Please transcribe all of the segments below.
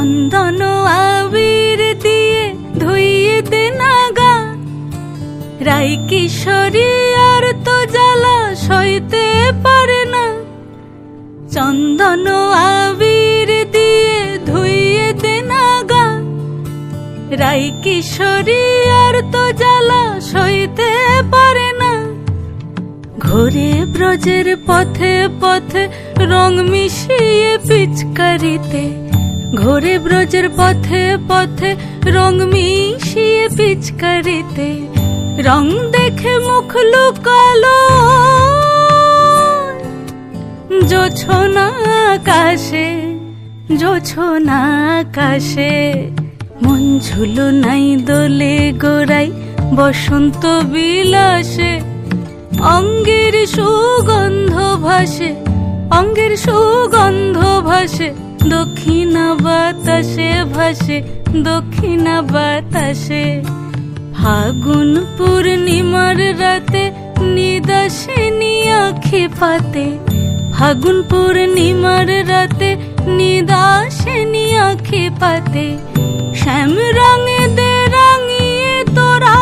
চন্দন আবির দিয়ে ধুইয়ে দে নাগা, রাই কিশোরী আর তো জ্বালা সইতে পারে না। চন্দন আবির দিয়ে ধুইয়ে দে নাগা, রাই কিশোরী আর তো জ্বালা সইতে পারে না। ঘোরে ব্রজের পথে পথে রং মিশিয়ে পিচকারিতে, ঘোরে ব্রজের পথে পথে রং মিশিয়ে পিচকারিতে, রং দেখে মুখ লুকালো জোছনা আকাশে, জোছনা আকাশে। মন ঝুলো নাই দোলে গোড়াই বসন্ত বিলাসে, অঙ্গের সুগন্ধ ভাসে, অঙ্গের সুগন্ধ ভাসে, দক্ষিণা বাতাসে ভাসে, দক্ষিণা বাতাসে। ফাগুন পূর্ণিমার রাতে নিদাসিনী আঁখি পাতে, ফাগুন পূর্ণিমার রাতে নিদাসিনী আঁখি পাতে। শ্যাম রঙে দে রাঙিয়ে তোরা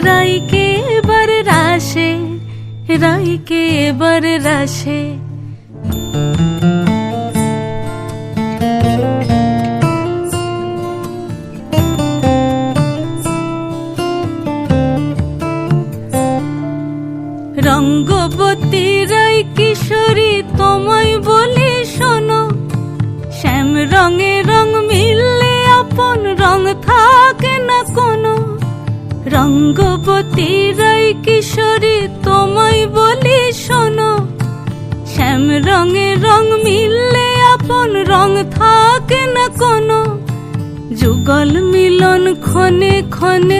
রাইকে এবার রাশে, রাইকে এবার রাশে। রঙ্গবতী রাই কিশোরী তোমায় বলি শোনো, শ্যাম রঙে রং মিললে আপন রং থাকে না কোনো। রঙ্গবতী রাই কিশোরী তোমায় বলি শোনো, শ্যাম রঙে রং মিললে আপন রং থাকে না কোনো। যুগল মিলন ক্ষণে ক্ষণে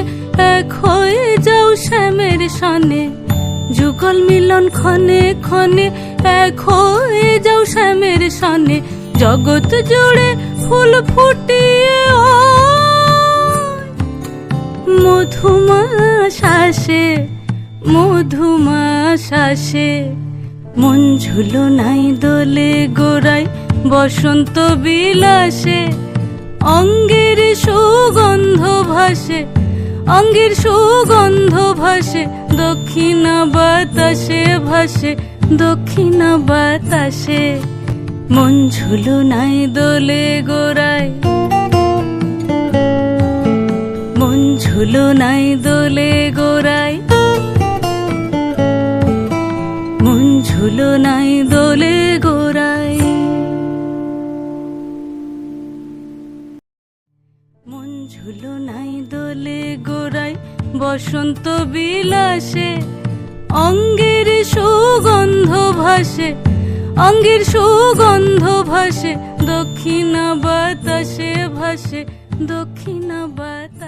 এক হয়ে যাও শ্যামের সনে, যুগল মিলন ক্ষণে ক্ষণে এক হয়ে যাও শ্যামের সনে। জগৎ জুড়ে ফুল ফুটিয়ে ও মধুমাশাসে, মধুমাশাসে। মন ঝুলো নাই দোলে গোড়াই বসন্ত বিলাসে, অঙ্গের সুগন্ধ ভাসে, অঙ্গের সুগন্ধ ভাসে, দক্ষিণা বাতাসে ভাসে, দক্ষিণা বাতাসে। মন ঝুলো নাই দোলে গোড়াই, মন ঝুলো নাই দোলে গোড়াই, মন ঝুলো নাই দোলে গোড়াই। মন ঝুলো নাই দোলে গোড়াই বসন্ত বিলাসে, অঙ্গের সুগন্ধ ভাসে, অঙ্গের সুগন্ধ ভাসে, দক্ষিণা বাতাসে ভাসে, দক্ষিণা বাতাসে।